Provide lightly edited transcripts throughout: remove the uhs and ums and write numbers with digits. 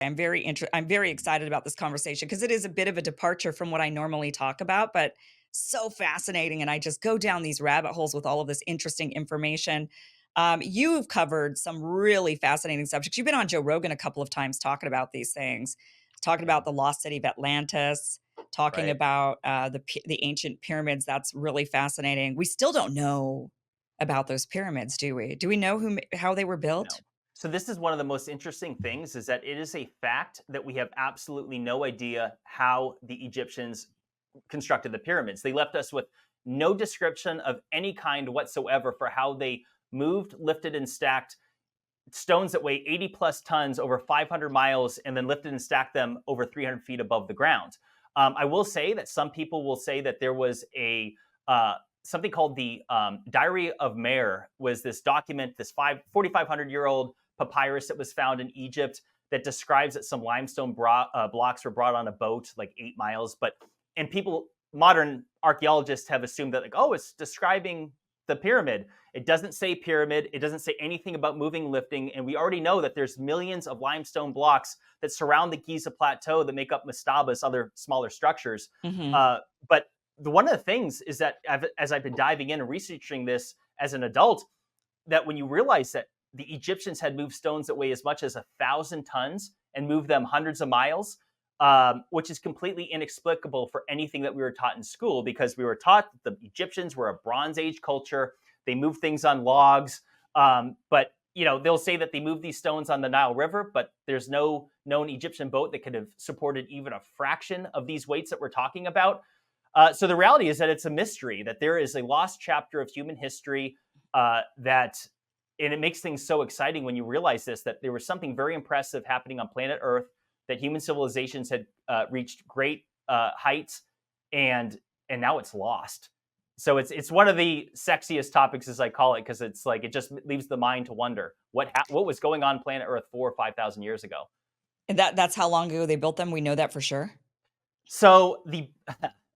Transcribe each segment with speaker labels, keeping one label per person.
Speaker 1: I'm very excited about this conversation because it is a bit of a departure from what I normally talk about, but so fascinating, and I just go down these rabbit holes with all of this interesting information. You've covered some really fascinating subjects. You've been on Joe Rogan a couple of times talking about these things, talking
Speaker 2: Yeah.
Speaker 1: about the lost city of Atlantis, talking
Speaker 2: Right.
Speaker 1: about the ancient pyramids. That's really fascinating. We still don't know about those pyramids, do we? Do we know how they were built?
Speaker 2: No. So this is one of the most interesting things is that it is a fact that we have absolutely no idea how the Egyptians constructed the pyramids. They left us with no description of any kind whatsoever for how they moved, lifted, and stacked stones that weigh 80 plus tons over 500 miles and then lifted and stacked them over 300 feet above the ground. I will say that some people will say that there was a something called the Diary of Mer was this document, this 4,500-year-old papyrus that was found in Egypt that describes that some limestone blocks were brought on a boat like 8 miles. And people, modern archaeologists have assumed that like, oh, it's describing the pyramid. It doesn't say pyramid. It doesn't say anything about moving, lifting. And we already know that there's millions of limestone blocks that surround the Giza Plateau that make up mastabas, other smaller structures.
Speaker 1: Hmm.
Speaker 2: But one of the things is that as I've been diving in and researching this as an adult, that when you realize that the Egyptians had moved stones that weigh as much as 1,000 tons and moved them hundreds of miles, which is completely inexplicable for anything that we were taught in school, because we were taught that the Egyptians were a Bronze Age culture. They moved things on logs, but they'll say that they moved these stones on the Nile River, but there's no known Egyptian boat that could have supported even a fraction of these weights that we're talking about. So the reality is that it's a mystery, that there is a lost chapter of human history and it makes things so exciting when you realize this, that there was something very impressive happening on planet Earth, that human civilizations had reached great heights, and now it's lost. So it's one of the sexiest topics, as I call it, because it's like it just leaves the mind to wonder what was going on planet Earth 4 or 5 thousand years ago.
Speaker 1: And that's how long ago they built them. We know that for sure.
Speaker 2: So the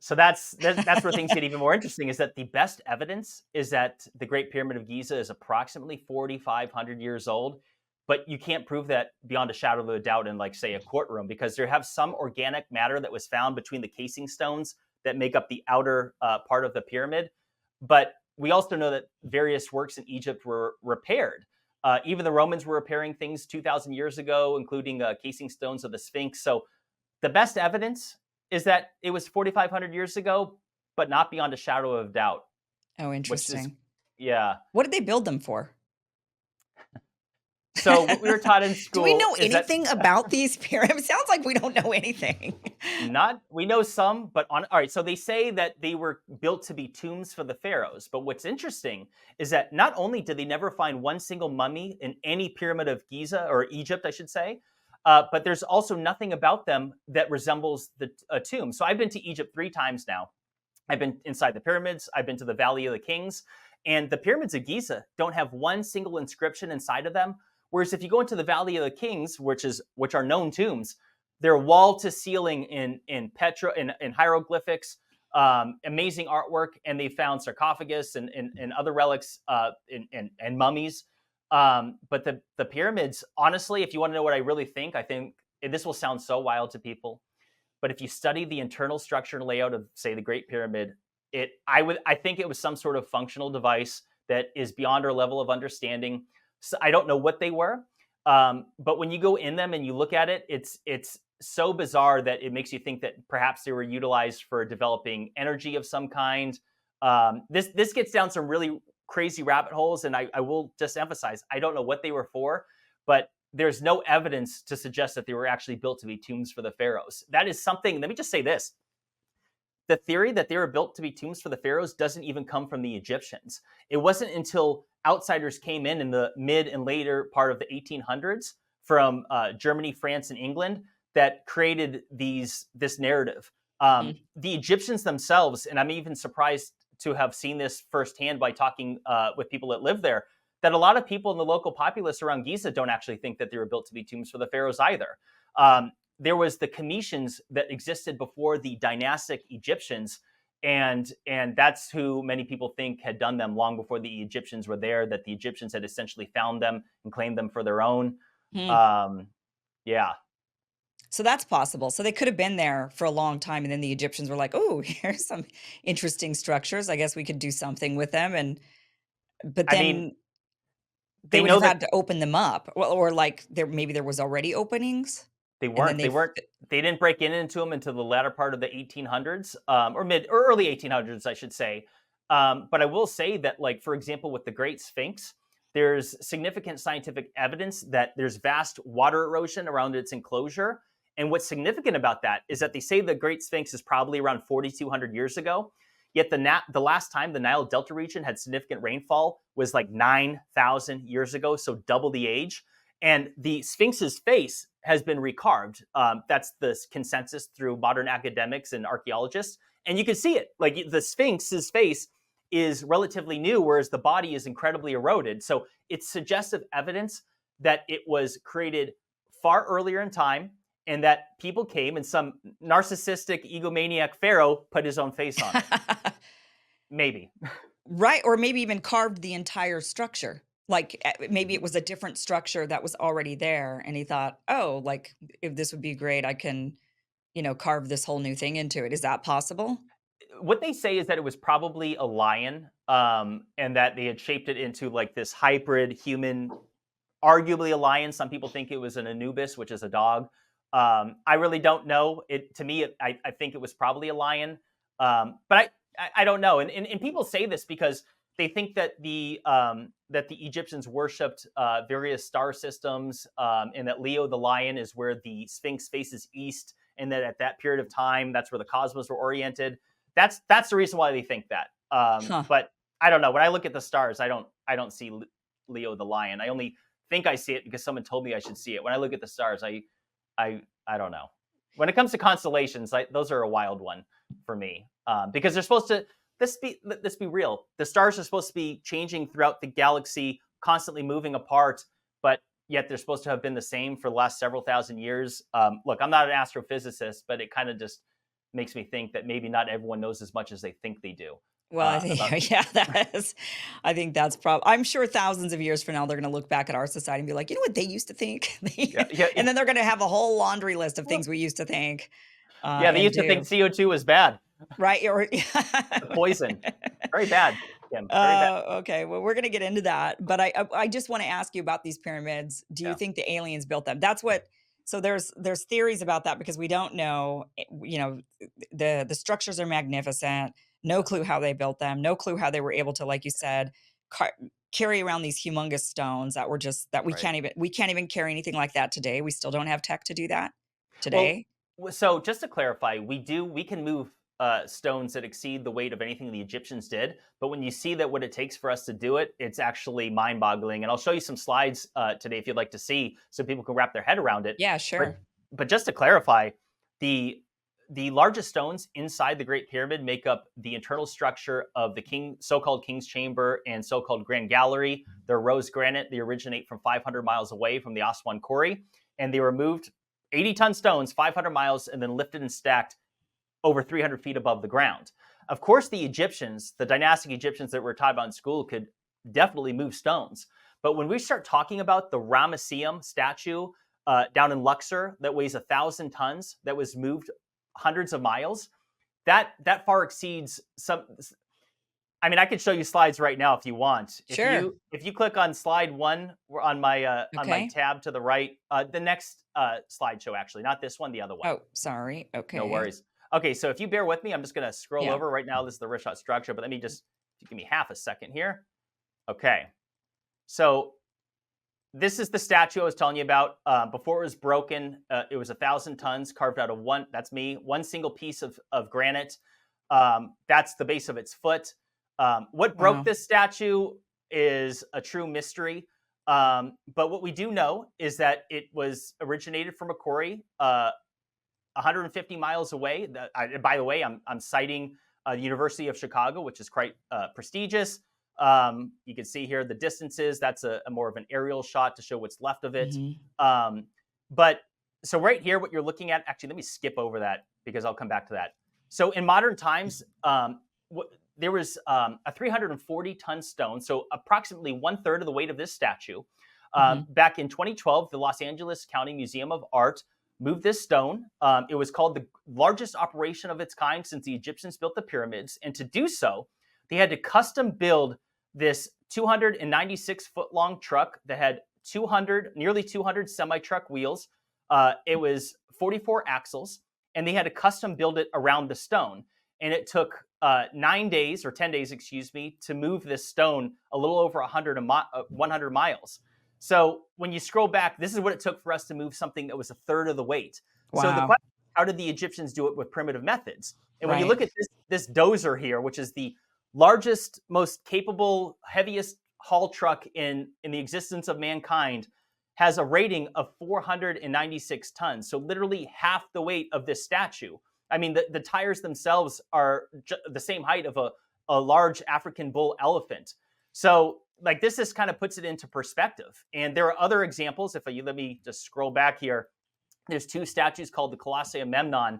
Speaker 2: so that's where things get even more interesting. Is that the best evidence is that the Great Pyramid of Giza is approximately 4,500 years old, but you can't prove that beyond a shadow of a doubt in, like, say, a courtroom, because there have some organic matter that was found between the casing stones that make up the outer part of the pyramid. But we also know that various works in Egypt were repaired. Even the Romans were repairing things 2,000 years ago, including casing stones of the Sphinx. So the best evidence is that it was 4,500 years ago, but not beyond a shadow of doubt,
Speaker 1: Oh,
Speaker 2: which is,
Speaker 1: interesting.
Speaker 2: yeah.
Speaker 1: What did they build them for?
Speaker 2: So what we were taught in
Speaker 1: Do we
Speaker 2: school
Speaker 1: know
Speaker 2: is that
Speaker 1: anything about these pyramids? Sounds like we don't know anything.
Speaker 2: not we know some, but on all right. So they say that they were built to be tombs for the pharaohs. But what's interesting is that not only did they never find one single mummy in any pyramid of Giza, or Egypt, I should say, but there's also nothing about them that resembles a tomb. So I've been to Egypt 3 times now. I've been inside the pyramids. I've been to the Valley of the Kings, and the pyramids of Giza don't have one single inscription inside of them. Whereas if you go into the Valley of the Kings, which are known tombs, they're wall to ceiling in hieroglyphics, amazing artwork, and they found sarcophagus and other relics, and mummies. But the pyramids, honestly, if you want to know what I think and this will sound so wild to people, but if you study the internal structure and layout of, say, the Great Pyramid, I think it was some sort of functional device that is beyond our level of understanding. So I don't know what they were, but when you go in them and you look at it, it's so bizarre that it makes you think that perhaps they were utilized for developing energy of some kind. This gets down some really crazy rabbit holes, and I will just emphasize, I don't know what they were for, but there's no evidence to suggest that they were actually built to be tombs for the pharaohs. That is something. Let me just say this: the theory that they were built to be tombs for the pharaohs doesn't even come from the Egyptians. It wasn't until outsiders came in the mid and later part of the 1800s from Germany, France, and England that created this narrative.
Speaker 1: Mm.
Speaker 2: The Egyptians themselves, and I'm even surprised to have seen this firsthand by talking with people that live there, that a lot of people in the local populace around Giza don't actually think that they were built to be tombs for the pharaohs either. There was the Cometians that existed before the dynastic Egyptians, and that's who many people think had done them long before the Egyptians were there. That the Egyptians had essentially found them and claimed them for their own.
Speaker 1: Hmm.
Speaker 2: Um, yeah,
Speaker 1: So that's possible. So they could have been there for a long time, and then the Egyptians were like, "Oh, here's some interesting structures. I guess we could do something with them." And but
Speaker 2: I mean,
Speaker 1: then they
Speaker 2: they
Speaker 1: would
Speaker 2: know
Speaker 1: have
Speaker 2: that
Speaker 1: had to open them up, well, or like there was already openings,
Speaker 2: they
Speaker 1: and then
Speaker 2: weren't. They weren't. They didn't break into them until the latter part of the 1800s, or mid or early 1800s, I should say. But I will say that, like for example, with the Great Sphinx, there's significant scientific evidence that there's vast water erosion around its enclosure. And what's significant about that is that they say the Great Sphinx is probably around 4,200 years ago. Yet the last time the Nile Delta region had significant rainfall was like 9,000 years ago, so double the age. And the Sphinx's face has been recarved. That's the consensus through modern academics and archaeologists. And you can see it. Like the Sphinx's face is relatively new, whereas the body is incredibly eroded. So it's suggestive evidence that it was created far earlier in time and that people came and some narcissistic egomaniac pharaoh put his own face on it. Maybe.
Speaker 1: Right, or maybe even carved the entire structure. Like, maybe it
Speaker 2: Mhm.
Speaker 1: was a different structure that was already there, and he thought, "Oh, like, if this would be great, I can, carve this whole new thing into it." Is that possible?
Speaker 2: What they say is that it was probably a lion, and that they had shaped it into like this hybrid human, arguably a lion. Some people think it was an Anubis, which is a dog. I really don't know. It to me, I think it was probably a lion, but I don't know. And people say this because they think that the Egyptians worshipped various star systems, and that Leo the lion is where the Sphinx faces east, and that at that period of time, that's where the cosmos were oriented. That's the reason why they think that.
Speaker 1: Huh.
Speaker 2: But I don't know. When I look at the stars, I don't see Leo the lion. I only think I see it because someone told me I should see it. When I look at the stars, I don't know. When it comes to constellations, those are a wild one for me, because they're supposed to. Let's be real. The stars are supposed to be changing throughout the galaxy, constantly moving apart, but yet they're supposed to have been the same for the last several thousand years. Look, I'm not an astrophysicist, but it kind of just makes me think that maybe not everyone knows as much as they think they do
Speaker 1: Well, I
Speaker 2: about
Speaker 1: think
Speaker 2: these
Speaker 1: yeah,
Speaker 2: things.
Speaker 1: that is I think that's I'm sure thousands of years from now, they're gonna look back at our society and be like, "You know what they used to think?"
Speaker 2: Yeah, yeah,
Speaker 1: And
Speaker 2: yeah.
Speaker 1: then they're gonna have a whole laundry list of
Speaker 2: Well,
Speaker 1: things we used to think,
Speaker 2: yeah, they
Speaker 1: and
Speaker 2: used to think
Speaker 1: do.
Speaker 2: CO2 was bad,
Speaker 1: Right, or
Speaker 2: the poison, very bad, Kim, very bad.
Speaker 1: Okay, well, we're gonna get into that, but I just wanna ask you about these pyramids. Do you
Speaker 2: Yeah,
Speaker 1: think the aliens built them? That's what so there's theories about that because we don't know, the structures are magnificent, no clue how they built them, no clue how they were able to, like you said, car carry around these humongous stones that were just that
Speaker 2: right.
Speaker 1: we can't even carry anything like that today. We still don't have tech to do that
Speaker 2: Well,
Speaker 1: today.
Speaker 2: so just to clarify, we can move stones that exceed the weight of anything the Egyptians did. But when you see that what it takes for us to do it, it's actually mind-boggling. And I'll show you some slides today if you'd like to see, so people can wrap their head around it.
Speaker 1: Yeah,
Speaker 2: But
Speaker 1: sure.
Speaker 2: just to clarify, the the largest stones inside the Great Pyramid make up the internal structure of the so-called King's Chamber and so-called Grand Gallery. They're rose granite. They originate from 500 miles away from the Aswan Quarry, and they were moved 80-ton stones 500 miles and then lifted and stacked over 300 feet above the ground. Of course, the Egyptians, the dynastic Egyptians that we're taught about in school, could definitely move stones. But when we start talking about the Ramesseum statue down in Luxor that weighs 1,000 tons, that was moved hundreds of miles, that far exceeds some. I mean, I could show you slides right now if you want.
Speaker 1: Sure.
Speaker 2: If you click on slide one on my
Speaker 1: Okay.
Speaker 2: tab to the right, the next slideshow actually, not this one, the other one.
Speaker 1: Oh, sorry.
Speaker 2: No
Speaker 1: Okay.
Speaker 2: worries. Okay, so if you bear with me, I'm just going to scroll
Speaker 1: Yeah.
Speaker 2: over right now. This is the wrist shot structure, but let me just give me half a second here. Okay, so this is the statue I was telling you about. Before it was broken, it was 1,000 tons carved out of one. That's me. One single piece of granite. That's the base of its foot. What broke
Speaker 1: Wow.
Speaker 2: this statue is a true mystery. But what we do know is that it was originated from a quarry 150 miles away. By the way, I'm citing the University of Chicago, which is quite prestigious. You can see here the distances. That's a more of an aerial shot to show what's left of it.
Speaker 1: Mhm.
Speaker 2: Um, but so right here, what you're looking at, actually, let me skip over that because I'll come back to that. So in modern times, there was a 340-ton stone, so approximately one third of the weight of this statue.
Speaker 1: Mhm.
Speaker 2: Back in 2012, the Los Angeles County Museum of Art moved this stone. It was called the largest operation of its kind since the Egyptians built the pyramids. And to do so, they had to custom build this 296-foot long truck that had nearly 200 semi truck wheels. It was 44 axles, and they had to custom build it around the stone. And it took 9 days or 10 days, excuse me, to move this stone a little over 100 miles. So when you scroll back, this is what it took for us to move something that was a third of the weight. So the
Speaker 1: Wow.
Speaker 2: question, how did the Egyptians do it with primitive methods? And when you
Speaker 1: Right.
Speaker 2: look at this dozer here, which is the largest, most capable, heaviest haul truck in the existence of mankind, has a rating of 496 tons. So literally half the weight of this statue. I mean, the tires themselves are the same height of a large African bull elephant. So like this just kind of puts it into perspective. And there are other examples. If you let me just scroll back here, there's two statues called the Colossi of Memnon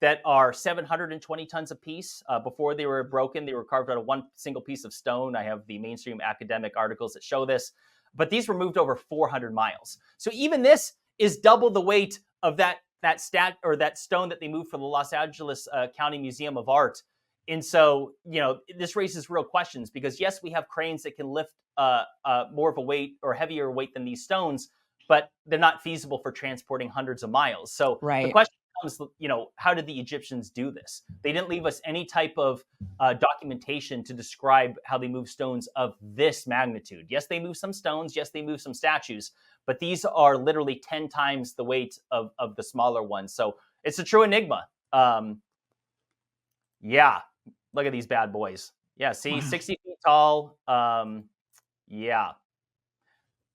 Speaker 2: that are 720 tons apiece. Before they were broken, they were carved out of one single piece of stone. I have the mainstream academic articles that show this. But these were moved over 400 miles. So even this is double the weight of that stone that they moved from the Los Angeles County Museum of Art. And so, this raises real questions because yes, we have cranes that can lift more of a weight or heavier weight than these stones, but they're not feasible for transporting hundreds of miles. So the
Speaker 1: Right.
Speaker 2: question becomes, how did the Egyptians do this? They didn't leave us any type of documentation to describe how they move stones of this magnitude. Yes, they move some stones. Yes, they move some statues, but these are literally 10 times the weight of the smaller ones. So it's a true enigma. Yeah, look at these bad boys. Yeah, see,
Speaker 1: Wow.
Speaker 2: 60 feet tall. Yeah.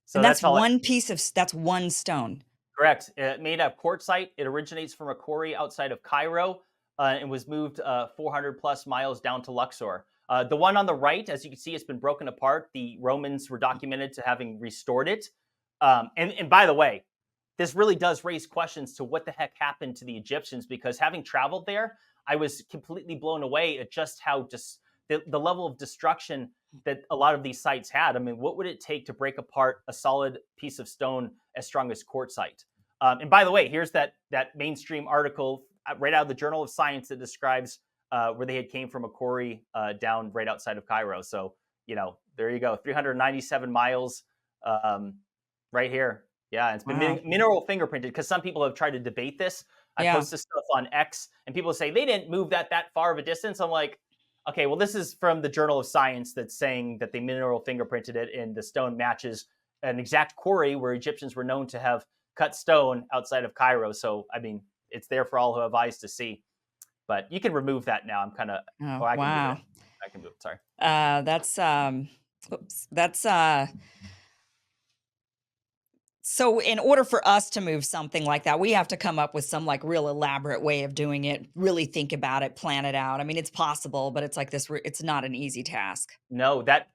Speaker 2: So
Speaker 1: And
Speaker 2: that's all.
Speaker 1: that's one stone.
Speaker 2: Correct. Made of quartzite. It originates from a quarry outside of Cairo and was moved 400 plus miles down to Luxor. The one on the right, as you can see, it's been broken apart. The Romans were documented to having restored it. And by the way, this really does raise questions to what the heck happened to the Egyptians, because having traveled there, I was completely blown away at just how the level of destruction that a lot of these sites had. I mean, what would it take to break apart a solid piece of stone as strong as quartzite? And by the way, here's that mainstream article right out of the Journal of Science that describes where they had came from a quarry down right outside of Cairo. So, there you go, 397 miles right here. Yeah, it's been
Speaker 1: Wow.
Speaker 2: mineral fingerprinted because some people have tried to debate this. I
Speaker 1: Yeah.
Speaker 2: post this stuff on X, and people say they didn't move that far of a distance. I'm like, okay, well, this is from the Journal of Science that's saying that they mineral fingerprinted it, and the stone matches an exact quarry where Egyptians were known to have cut stone outside of Cairo. So, I mean, it's there for all who have eyes to see. But you can remove that now. I'm kind of,
Speaker 1: Oh,
Speaker 2: oh, I can move
Speaker 1: wow.
Speaker 2: it. I can move it. Sorry.
Speaker 1: That's oops. That's so in order for us to move something like that, we have to come up with some like real elaborate way of doing it, really think about it, plan it out. I mean, it's possible, but it's like it's not an easy task.
Speaker 2: No, that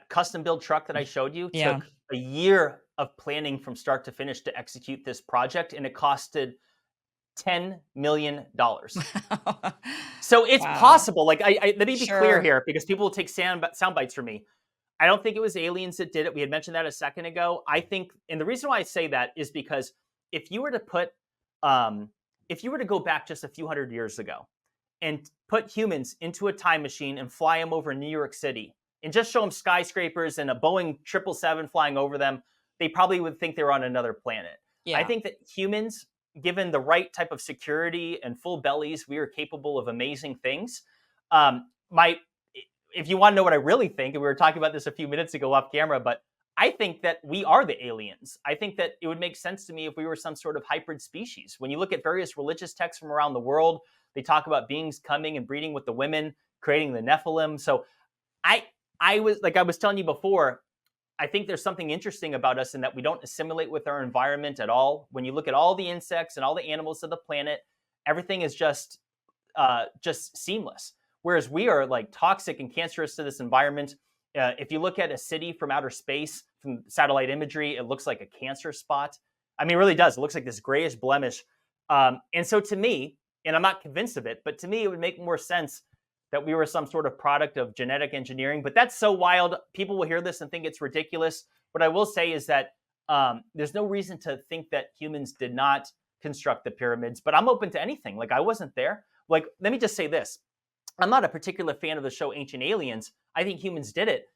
Speaker 2: custom build truck that I showed you
Speaker 1: Yeah.
Speaker 2: took a year of planning from start to finish to execute this project, and it costed $10 million. So it's
Speaker 1: Wow.
Speaker 2: possible. Like, let me be clear
Speaker 1: Sure.
Speaker 2: here, because people will take sound bites from me. I don't think it was aliens that did it. We had mentioned that a second ago. I think, and the reason why I say that is because if you were to put, if you were to go back just a few hundred years ago and put humans into a time machine and fly them over New York City and just show them skyscrapers and a Boeing 777 flying over them, they probably would think they were on another planet. I
Speaker 1: Yeah.
Speaker 2: think that humans, given the right type of security and full bellies, we are capable of amazing things. My If you want to know what I really think, and we were talking about this a few minutes ago off camera, but I think that we are the aliens. I think that it would make sense to me if we were some sort of hybrid species. When you look at various religious texts from around the world, they talk about beings coming and breeding with the women, creating the Nephilim. So I I was telling you before, I think there's something interesting about us in that we don't assimilate with our environment at all. When you look at all the insects and all the animals of the planet, everything is just seamless. Whereas we are like toxic and cancerous to this environment. If you look at a city from outer space, from satellite imagery, it looks like a cancer spot. I mean, it really does. It looks like this grayish blemish. And so to me, and I'm not convinced of it, but to me, it would make more sense that we were some sort of product of genetic engineering. But that's so wild. People will hear this and think it's ridiculous. What I will say is that there's no reason to think that humans did not construct the pyramids, but I'm open to anything. Like, I wasn't there. Like, let me just say this. I'm not a particular fan of the show Ancient Aliens. I think humans did it.